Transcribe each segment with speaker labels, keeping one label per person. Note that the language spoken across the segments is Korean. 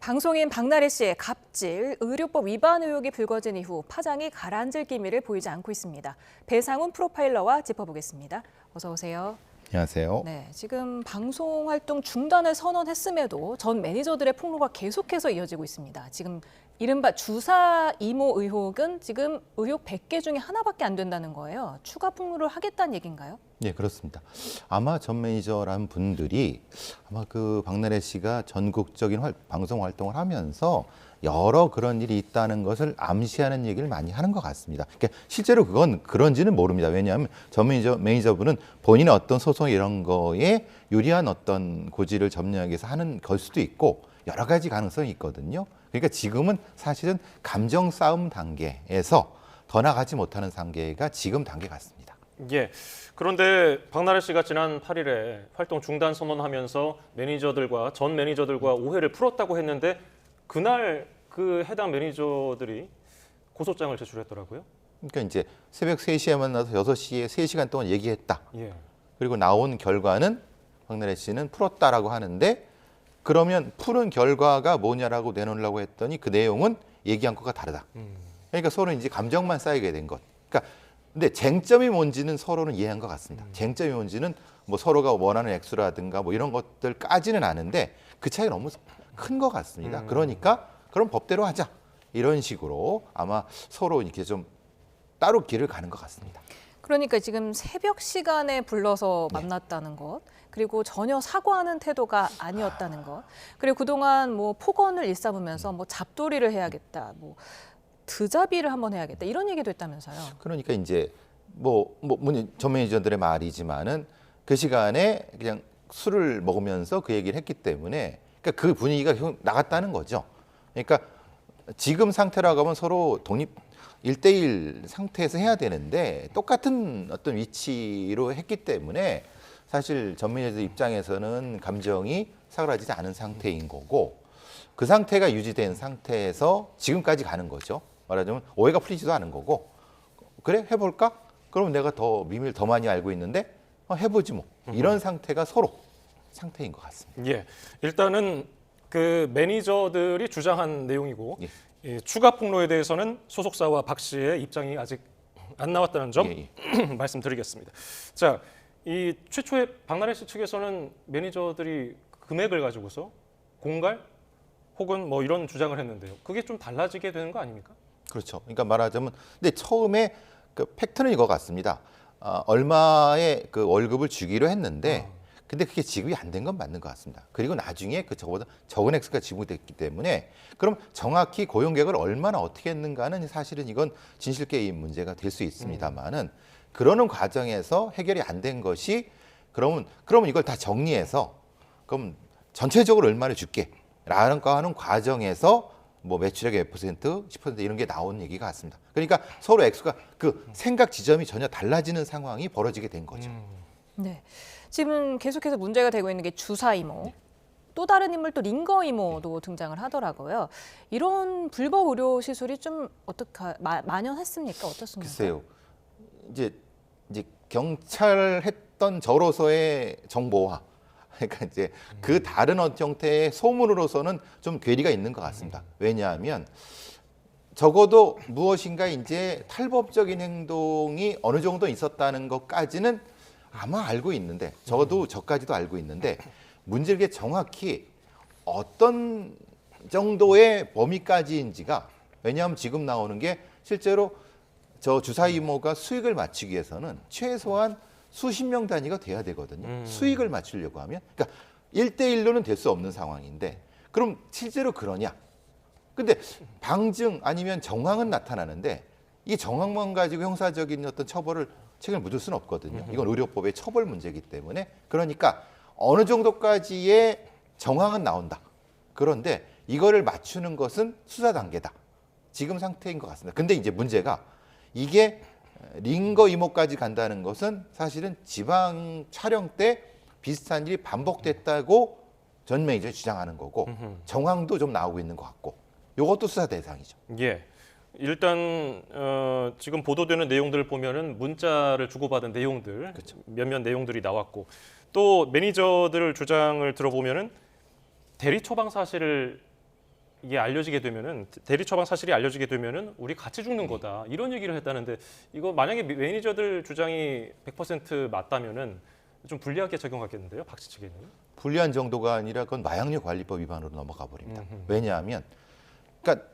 Speaker 1: 방송인 박나래 씨의 갑질, 의료법 위반 의혹이 불거진 이후 파장이 가라앉을 기미를 보이지 않고 있습니다. 배상훈 프로파일러와 짚어보겠습니다. 어서 오세요.
Speaker 2: 안녕하세요.
Speaker 1: 네, 지금 방송 활동 중단을 선언했음에도 전 매니저들의 폭로가 계속해서 이어지고 있습니다. 지금 이른바 주사 이모 의혹은 지금 의혹 100개 중에 하나밖에 안 된다는 거예요. 추가 폭로를 하겠다는 얘기인가요?
Speaker 2: 네, 그렇습니다. 아마 전 매니저라는 분들이 아마 그 박나래 씨가 전국적인 방송 활동을 하면서 여러 그런 일이 있다는 것을 암시하는 얘기를 많이 하는 것 같습니다. 그러니까 실제로 그건 그런지는 모릅니다. 왜냐하면 전 매니저분은 본인의 어떤 소송 이런 거에 유리한 어떤 고지를 점령하기 위해서 하는 걸 수도 있고 여러 가지 가능성이 있거든요. 그러니까 지금은 사실은 감정 싸움 단계에서 더 나가지 못하는 단계가 지금 단계 같습니다.
Speaker 3: 예. 그런데 박나래 씨가 지난 8일에 활동 중단 선언하면서 전 매니저들과 오해를 풀었다고 했는데 그날 그 해당 매니저들이 고소장을 제출했더라고요.
Speaker 2: 그러니까 이제 새벽 3시에 만나서 6시에 3시간 동안 얘기했다.
Speaker 3: 예.
Speaker 2: 그리고 나온 결과는 박나래 씨는 풀었다라고 하는데 그러면 푸른 결과가 뭐냐라고 내놓으려고 했더니 그 내용은 얘기한 것과 다르다. 그러니까 서로 이제 감정만 쌓이게 된 것. 그러니까 근데 쟁점이 뭔지는 서로는 이해한 것 같습니다. 쟁점이 뭔지는 뭐 서로가 원하는 액수라든가 뭐 이런 것들까지는 아는데 그 차이가 너무 큰 것 같습니다. 그러니까 그럼 법대로 하자. 이런 식으로 아마 서로 이렇게 좀 따로 길을 가는 것 같습니다.
Speaker 1: 그러니까 지금 새벽 시간에 불러서 만났다는 것, 그리고 전혀 사과하는 태도가 아니었다는 것, 그리고 그동안 뭐 폭언을 일삼으면서 뭐 잡돌이를 해야겠다, 뭐 드자비를 한번 해야겠다 이런 얘기도 했다면서요.
Speaker 2: 그러니까 이제 전 매니저들의 말이지만은 그 시간에 그냥 술을 먹으면서 그 얘기를 했기 때문에 그러니까 그 분위기가 계속 나갔다는 거죠. 그러니까 지금 상태라고 하면 서로 독립 1대1 상태에서 해야 되는데 똑같은 어떤 위치로 했기 때문에 사실 전 매니저 입장에서는 감정이 사그라지지 않은 상태인 거고 그 상태가 유지된 상태에서 지금까지 가는 거죠. 말하자면 오해가 풀리지도 않은 거고 그래 해볼까? 그러면 내가 더 비밀 더 많이 알고 있는데 해보지 뭐 이런 상태가 서로 상태인 것 같습니다.
Speaker 3: 예. 일단은 그 매니저들이 주장한 내용이고
Speaker 2: 예.
Speaker 3: 이 추가 폭로에 대해서는 소속사와 박 씨의 입장이 아직 안 나왔다는 점 말씀드리겠습니다. 자, 이 최초에 박나래 씨 측에서는 매니저들이 금액을 가지고서 공갈 혹은 뭐 이런 주장을 했는데요. 그게 좀 달라지게 되는 거 아닙니까?
Speaker 2: 그렇죠. 그러니까 말하자면 근데 처음에 그 팩트는 이거 같습니다. 얼마의 그 월급을 주기로 했는데 근데 그게 지급이 안 된 건 맞는 것 같습니다. 그리고 나중에 그 저보다 적은 액수가 지급됐기 때문에 그럼 정확히 고용 계획을 얼마나 어떻게 했는가는 사실은 이건 진실 게임 문제가 될 수 있습니다만은 그러는 과정에서 해결이 안 된 것이 그러면 이걸 다 정리해서 그럼 전체적으로 얼마를 줄게라는 거 하는 과정에서 뭐 매출액의 몇 %, 10% 이런 게 나온 얘기가 같습니다. 그러니까 서로 액수가 그 생각 지점이 전혀 달라지는 상황이 벌어지게 된 거죠.
Speaker 1: 네, 지금 계속해서 문제가 되고 있는 게 주사 이모. 또 다른 인물 또 링거 이모도 등장을 하더라고요. 이런 불법 의료 시술이 좀 어떻게 만연했습니까? 어떻습니까?
Speaker 2: 글쎄요. 이제 경찰 했던 저로서의 정보와 그러니까 이제 그 다른 어떤 형태의 소문으로서는 좀 괴리가 있는 것 같습니다. 왜냐하면 적어도 무엇인가 이제 탈법적인 행동이 어느 정도 있었다는 것까지는 아마 알고 있는데 적어도 저까지도 알고 있는데 문제가 정확히 어떤 정도의 범위까지인지가 왜냐하면 지금 나오는 게 실제로 저 주사 이모가 수익을 맞추기 위해서는 최소한 수십 명 단위가 돼야 되거든요. 수익을 맞추려고 하면. 그러니까 1대1로는 될 수 없는 상황인데 그럼 실제로 그러냐? 근데 방증 아니면 정황은 나타나는데 이 정황만 가지고 형사적인 어떤 책을 묻을 수는 없거든요. 이건 의료법의 처벌 문제이기 때문에 그러니까 어느 정도까지의 정황은 나온다. 그런데 이거를 맞추는 것은 수사 단계다. 지금 상태인 것 같습니다. 근데 이제 문제가 이게 링거 이모까지 간다는 것은 사실은 지방 촬영 때 비슷한 일이 반복됐다고 전 매니저 주장하는 거고 정황도 좀 나오고 있는 것 같고 이것도 수사 대상이죠.
Speaker 3: 예. 일단 지금 보도되는 내용들을 보면은 문자를 주고받은 내용들
Speaker 2: 그렇죠.
Speaker 3: 몇몇 내용들이 나왔고 또 매니저들 주장을 들어보면은 대리 처방 사실을 이게 알려지게 되면은 대리 처방 사실이 알려지게 되면은 우리 같이 죽는 거다 이런 얘기를 했다는데 이거 만약에 매니저들 주장이 100% 맞다면은 좀 불리하게 적용하겠는데요, 박 씨 측에는?
Speaker 2: 불리한 정도가 아니라 그건 마약류 관리법 위반으로 넘어가 버립니다. 왜냐하면 그러니까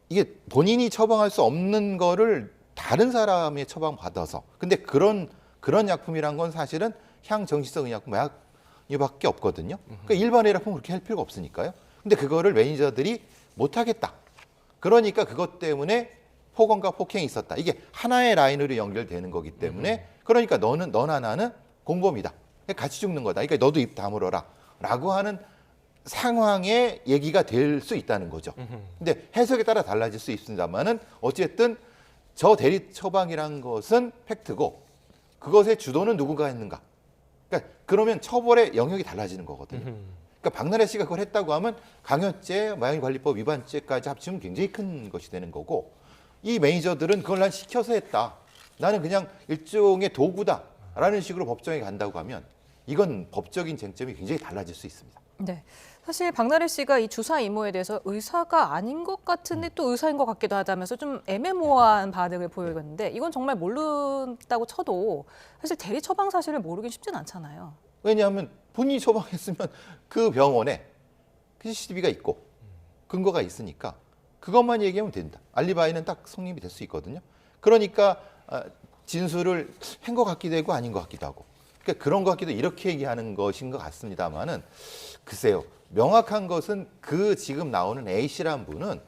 Speaker 2: 이게 본인이 처방할 수 없는 거를 다른 사람의 처방 받아서 근데 그런 약품이란 건 사실은 향정신성 의약품 마약류밖에 없거든요. 그러니까 일반 의약품 그렇게 할 필요가 없으니까요. 근데 그거를 매니저들이 못 하겠다. 그러니까 그것 때문에 폭언과 폭행이 있었다. 이게 하나의 라인으로 연결되는 거기 때문에 그러니까 너나 나는 공범이다. 같이 죽는 거다. 그러니까 너도 입 다물어라. 라고 하는 상황의 얘기가 될 수 있다는 거죠. 근데 해석에 따라 달라질 수 있습니다만은 어쨌든 저 대리 처방이란 것은 팩트고 그것의 주도는 누구가 했는가. 그러니까 그러면 처벌의 영역이 달라지는 거거든요. 그러니까 박나래 씨가 그걸 했다고 하면 강요죄, 마약관리법 위반죄까지 합치면 굉장히 큰 것이 되는 거고 이 매니저들은 그걸 난 시켜서 했다. 나는 그냥 일종의 도구다라는 식으로 법정에 간다고 하면 이건 법적인 쟁점이 굉장히 달라질 수 있습니다.
Speaker 1: 네. 사실 박나래 씨가 이 주사 이모에 대해서 의사가 아닌 것 같은데 또 의사인 것 같기도 하다면서 좀 애매모호한 반응을 보이는데 이건 정말 모른다고 쳐도 사실 대리 처방 사실을 모르긴 쉽진 않잖아요.
Speaker 2: 왜냐하면 본인이 처방했으면 그 병원에 CCTV가 있고 근거가 있으니까 그것만 얘기하면 된다. 알리바이는 딱 성립이 될 수 있거든요. 그러니까 진술을 한 것 같기도 하고 아닌 것 같기도 하고 그러니까 그런 것 같기도 이렇게 얘기하는 것인 것 같습니다만은 글쎄요. 명확한 것은 그 지금 나오는 A 씨라는 분은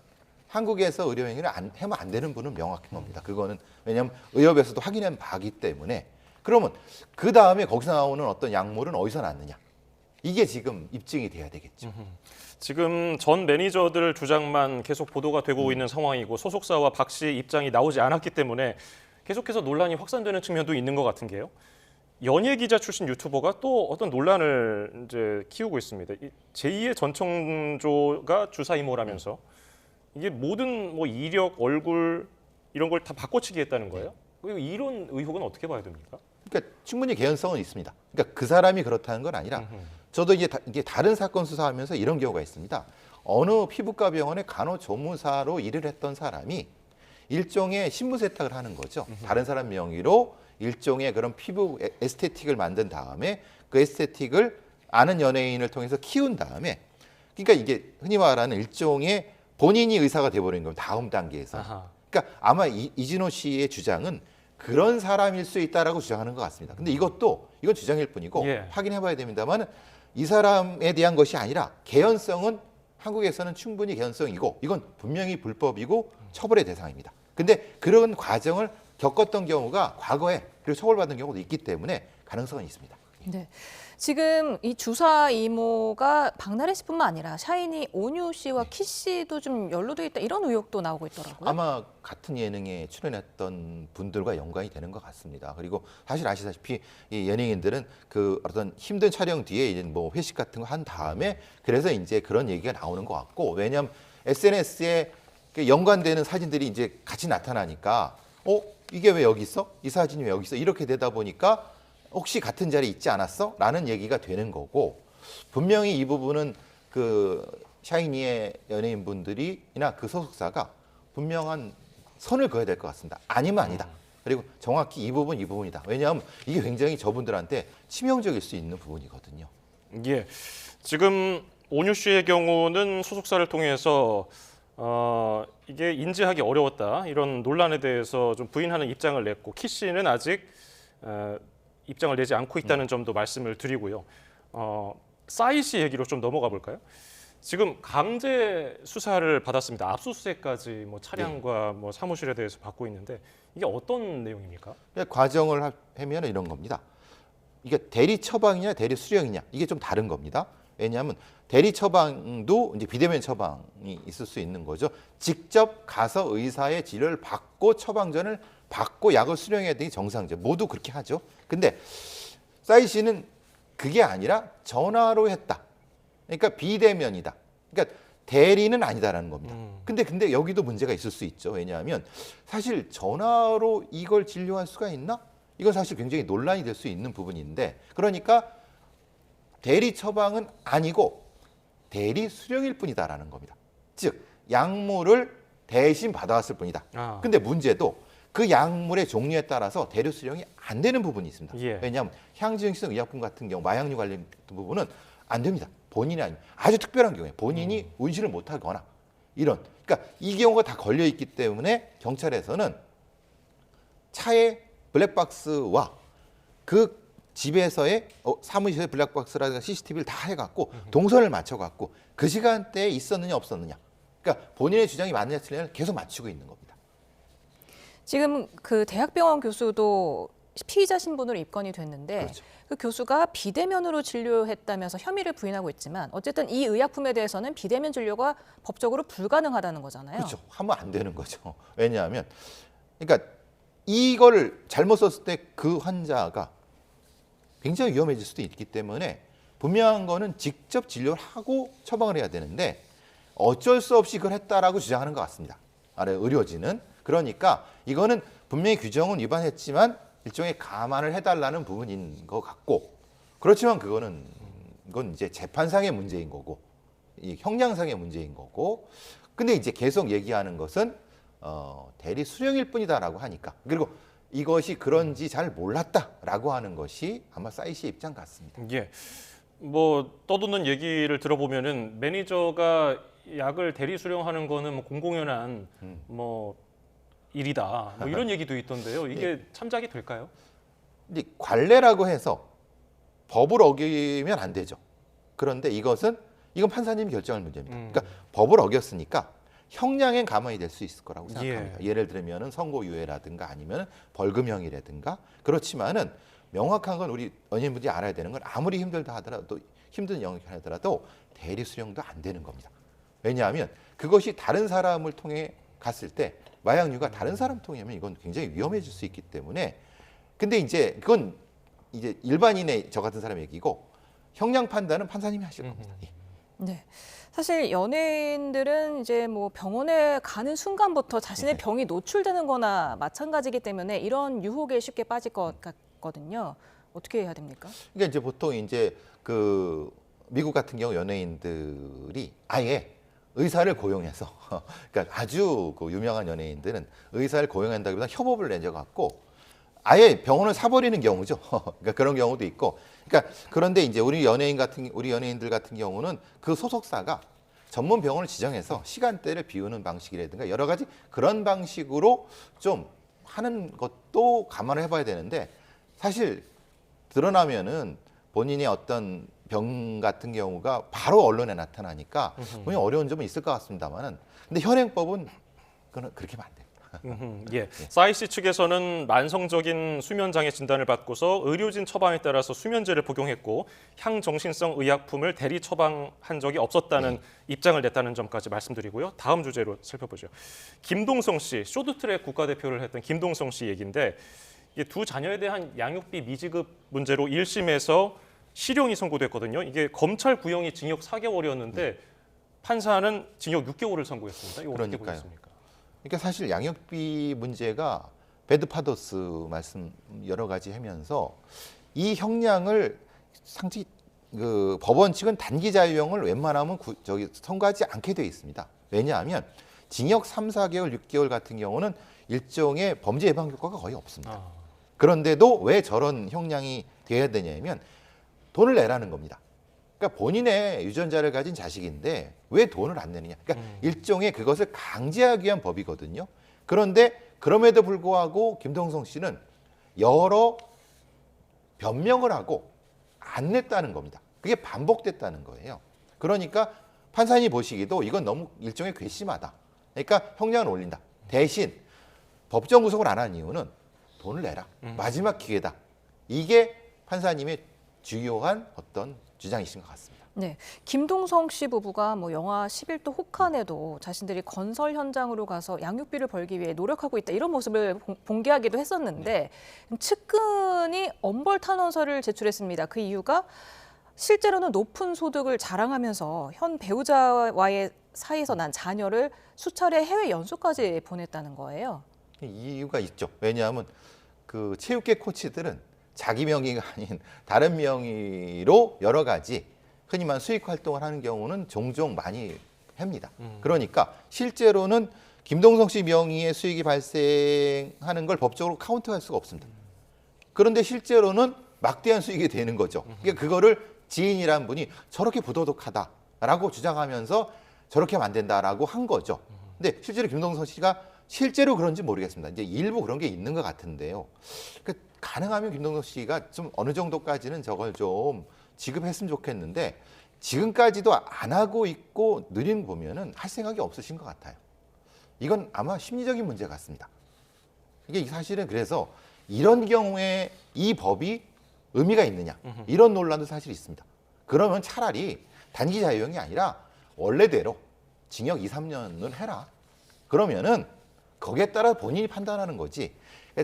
Speaker 2: 한국에서 의료행위를 하면 안 되는 분은 명확한 겁니다. 그거는 왜냐하면 의협에서도 확인한 바기 때문에 그러면 그 다음에 거기서 나오는 어떤 약물은 어디서 났느냐 이게 지금 입증이 돼야 되겠죠.
Speaker 3: 지금 전 매니저들 주장만 계속 보도가 되고 있는 상황이고 소속사와 박 씨 입장이 나오지 않았기 때문에 계속해서 논란이 확산되는 측면도 있는 것 같은 게요. 연예 기자 출신 유튜버가 또 어떤 논란을 이제 키우고 있습니다. 제2의 전청조가 주사 이모라면서 이게 모든 뭐 이력, 얼굴 이런 걸 다 바꿔치기 했다는 거예요. 그리고 이런 의혹은 어떻게 봐야 됩니까?
Speaker 2: 그러니까 충분히 개연성은 있습니다. 그러니까 그 사람이 그렇다는 건 아니라 저도 이게 다른 사건 수사하면서 이런 경우가 있습니다. 어느 피부과 병원의 간호조무사로 일을 했던 사람이 일종의 신분 세탁을 하는 거죠. 다른 사람 명의로 일종의 그런 피부 에스테틱을 만든 다음에 그 에스테틱을 아는 연예인을 통해서 키운 다음에 그러니까 이게 흔히 말하는 일종의 본인이 의사가 돼버린 거예요. 다음 단계에서.
Speaker 3: 아하.
Speaker 2: 그러니까 아마 이진호 씨의 주장은 그런 사람일 수 있다라고 주장하는 것 같습니다. 근데 이건 주장일 뿐이고
Speaker 3: 예.
Speaker 2: 확인해봐야 됩니다만 이 사람에 대한 것이 아니라 개연성은 한국에서는 충분히 개연성이고 이건 분명히 불법이고 처벌의 대상입니다. 근데 그런 과정을 겪었던 경우가 과거에 그리고 처벌받은 경우도 있기 때문에 가능성은 있습니다.
Speaker 1: 네. 지금 이 주사 이모가 박나래 씨뿐만 아니라 샤이니 온유 씨와 키 씨도 좀 연루돼 있다 이런 의혹도 나오고 있더라고요.
Speaker 2: 아마 같은 예능에 출연했던 분들과 연관이 되는 것 같습니다. 그리고 사실 아시다시피 이 연예인들은 그 어떤 힘든 촬영 뒤에 이제 뭐 회식 같은 거 한 다음에 그래서 이제 그런 얘기가 나오는 것 같고 왜냐하면 SNS에 연관되는 사진들이 이제 같이 나타나니까 이게 왜 여기 있어? 이 사진이 왜 여기 있어? 이렇게 되다 보니까 혹시 같은 자리에 있지 않았어? 라는 얘기가 되는 거고 분명히 이 부분은 그 샤이니의 연예인분들이나 그 소속사가 분명한 선을 그어야 될 것 같습니다. 아니면 아니다. 그리고 정확히 이 부분이다. 왜냐하면 이게 굉장히 저분들한테 치명적일 수 있는 부분이거든요.
Speaker 3: 예. 지금 온유 씨의 경우는 소속사를 통해서 이게 인지하기 어려웠다 이런 논란에 대해서 좀 부인하는 입장을 냈고 키 씨는 아직 입장을 내지 않고 있다는 점도 말씀을 드리고요. 싸이 씨 얘기로 좀 넘어가 볼까요? 지금 강제 수사를 받았습니다. 압수수색까지 뭐 차량과 뭐 사무실에 대해서 받고 있는데 이게 어떤 내용입니까?
Speaker 2: 과정을 하면 이런 겁니다. 이게 대리 처방이냐 대리 수령이냐 이게 좀 다른 겁니다. 왜냐하면 대리 처방도 이제 비대면 처방이 있을 수 있는 거죠. 직접 가서 의사의 진료를 받고 처방전을 받고 약을 수령해야 되는 게 정상이죠. 모두 그렇게 하죠. 근데 싸이 씨는 그게 아니라 전화로 했다. 그러니까 비대면이다. 그러니까 대리는 아니다라는 겁니다. 근데 여기도 문제가 있을 수 있죠. 왜냐하면 사실 전화로 이걸 진료할 수가 있나? 이건 사실 굉장히 논란이 될 수 있는 부분인데 그러니까 대리 처방은 아니고 대리 수령일 뿐이다라는 겁니다. 즉 약물을 대신 받아왔을 뿐이다.
Speaker 3: 아.
Speaker 2: 근데 문제도 그 약물의 종류에 따라서 대리 수령이 안 되는 부분이 있습니다.
Speaker 3: 예.
Speaker 2: 왜냐하면 향증성 의약품 같은 경우 마약류 관련 부분은 안 됩니다. 본인이 아니면 아주 특별한 경우에 본인이 운신을 못하거나 이런, 그러니까 이 경우가 다 걸려 있기 때문에 경찰에서는 차의 블랙박스와 그 집에서의 사무실의 블랙박스라든가 CCTV를 다 해갖고 동선을 맞춰갖고 그 시간대에 있었느냐 없었느냐, 그러니까 본인의 주장이 맞느냐 틀리느냐 계속 맞추고 있는 겁니다.
Speaker 1: 지금 그 대학병원 교수도 피의자 신분으로 입건이 됐는데
Speaker 2: 그렇죠.
Speaker 1: 그 교수가 비대면으로 진료했다면서 혐의를 부인하고 있지만 어쨌든 이 의약품에 대해서는 비대면 진료가 법적으로 불가능하다는 거잖아요.
Speaker 2: 그렇죠. 하면 안 되는 거죠. 왜냐하면 그러니까 이걸 잘못 썼을 때 그 환자가 굉장히 위험해질 수도 있기 때문에 분명한 거는 직접 진료를 하고 처방을 해야 되는데 어쩔 수 없이 그걸 했다라고 주장하는 것 같습니다. 아래 의료진은. 그러니까 이거는 분명히 규정은 위반했지만 일종의 감안을 해달라는 부분인 것 같고, 그렇지만 이건 이제 재판상의 문제인 거고 이 형량상의 문제인 거고, 근데 이제 계속 얘기하는 것은 대리 수령일 뿐이다라고 하니까, 그리고 이것이 그런지 잘 몰랐다라고 하는 것이 아마 싸이 씨의 입장 같습니다.
Speaker 3: 예. 뭐 떠도는 얘기를 들어보면은 매니저가 약을 대리 수령하는 거는 뭐 공공연한 뭐 일이다. 뭐 이런 얘기도 있던데요. 이게 참작이 될까요?
Speaker 2: 근데 관례라고 해서 법을 어기면 안 되죠. 그런데 이건 판사님이 결정할 문제입니다. 그러니까 법을 어겼으니까 형량엔 감안이 될 수 있을 거라고 생각합니다. 예를 들면은 선고유예라든가 아니면 벌금형이라든가. 그렇지만은 명확한 건 우리 연예인분들이 알아야 되는 건 아무리 힘들다 하더라도 힘든 영역이 하더라도 대리 수령도 안 되는 겁니다. 왜냐하면 그것이 다른 사람을 통해 갔을 때 마약류가 다른 사람 통하면 이건 굉장히 위험해질 수 있기 때문에, 근데 이제 그건 이제 일반인의 저 같은 사람 얘기고 형량 판단은 판사님이 하실 겁니다. 예.
Speaker 1: 네. 사실 연예인들은 이제 뭐 병원에 가는 순간부터 자신의 병이 노출되는 거나 마찬가지이기 때문에 이런 유혹에 쉽게 빠질 것 같거든요. 어떻게 해야 됩니까?
Speaker 2: 그러니까 이제 보통 이제 그 미국 같은 경우 연예인들이 아예 의사를 고용해서 그러니까 아주 그 유명한 연예인들은 의사를 고용한다기보다 협업을 내줘갖고 아예 병원을 사버리는 경우죠. 그러니까 그런 경우도 있고. 그러니까 그런데 이제 우리 연예인들 같은 경우는 그 소속사가 전문 병원을 지정해서 시간대를 비우는 방식이라든가 여러 가지 그런 방식으로 좀 하는 것도 감안을 해봐야 되는데, 사실 드러나면은 본인의 어떤 병 같은 경우가 바로 언론에 나타나니까 분명히 어려운 점은 있을 것 같습니다만은, 근데 현행법은 그건 그렇게 하면 안 돼요.
Speaker 3: 예. 싸이 씨 측에서는 만성적인 수면장애 진단을 받고서 의료진 처방에 따라서 수면제를 복용했고 향정신성 의약품을 대리 처방한 적이 없었다는 입장을 냈다는 점까지 말씀드리고요. 다음 주제로 살펴보죠. 김동성 씨, 쇼트트랙 국가대표를 했던 김동성 씨 얘기인데, 이게 두 자녀에 대한 양육비 미지급 문제로 1심에서 실형이 선고됐거든요. 이게 검찰 구형이 징역 4개월이었는데 판사는 징역 6개월을 선고했습니다. 이거 어떻게
Speaker 2: 그러니까요.
Speaker 3: 보셨습니까?
Speaker 2: 그러니까 사실 양육비 문제가 배드파더스 말씀 여러 가지 하면서 이 형량을 상당히 그 법원 측은 단기 자유형을 웬만하면 선고하지 않게 되어 있습니다. 왜냐하면 징역 3, 4개월, 6개월 같은 경우는 일종의 범죄 예방 효과가 거의 없습니다. 그런데도 왜 저런 형량이 돼야 되냐면 돈을 내라는 겁니다. 그러니까 본인의 유전자를 가진 자식인데 왜 돈을 안 내느냐. 그러니까 일종의 그것을 강제하기 위한 법이거든요. 그런데 그럼에도 불구하고 김동성 씨는 여러 변명을 하고 안 냈다는 겁니다. 그게 반복됐다는 거예요. 그러니까 판사님이 보시기도 이건 너무 일종의 괘씸하다. 그러니까 형량을 올린다. 대신 법정 구속을 안 한 이유는 돈을 내라. 마지막 기회다. 이게 판사님의 주요한 어떤 주장이신 것 같습니다.
Speaker 1: 네, 김동성 씨 부부가 뭐 영화 11도 혹한에도 자신들이 건설 현장으로 가서 양육비를 벌기 위해 노력하고 있다 이런 모습을 공개하기도 했었는데 측근이 엄벌 탄원서를 제출했습니다. 그 이유가 실제로는 높은 소득을 자랑하면서 현 배우자와의 사이에서 난 자녀를 수차례 해외 연수까지 보냈다는 거예요.
Speaker 2: 이유가 있죠. 왜냐하면 그 체육계 코치들은 자기 명의가 아닌 다른 명의로 여러 가지 흔히 말 수익 활동을 하는 경우는 종종 많이 합니다. 그러니까 실제로는 김동성 씨 명의의 수익이 발생하는 걸 법적으로 카운트할 수가 없습니다. 그런데 실제로는 막대한 수익이 되는 거죠. 그러니까 그거를 지인이란 분이 저렇게 부도덕하다라고 주장하면서 저렇게 하면 안 된다라고 한 거죠. 근데 실제로 김동성 씨가 실제로 그런지 모르겠습니다. 이제 일부 그런 게 있는 것 같은데요. 그러니까 가능하면 김동성 씨가 좀 어느 정도까지는 저걸 좀 지급했으면 좋겠는데 지금까지도 안 하고 있고 느린 거 보면은 할 생각이 없으신 것 같아요. 이건 아마 심리적인 문제 같습니다. 이게 사실은 그래서 이런 경우에 이 법이 의미가 있느냐 이런 논란도 사실 있습니다. 그러면 차라리 단기 자유형이 아니라 원래대로 징역 2, 3년을 해라. 그러면은 거기에 따라 본인이 판단하는 거지.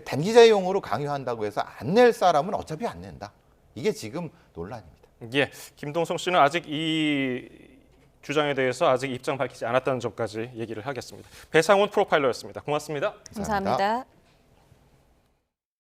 Speaker 2: 단기 자유형으로 강요한다고 해서 안 낼 사람은 어차피 안 낸다. 이게 지금 논란입니다.
Speaker 3: 예, 김동성 씨는 아직 이 주장에 대해서 아직 입장 밝히지 않았다는 점까지 얘기를 하겠습니다. 배상훈 프로파일러였습니다. 고맙습니다.
Speaker 1: 감사합니다.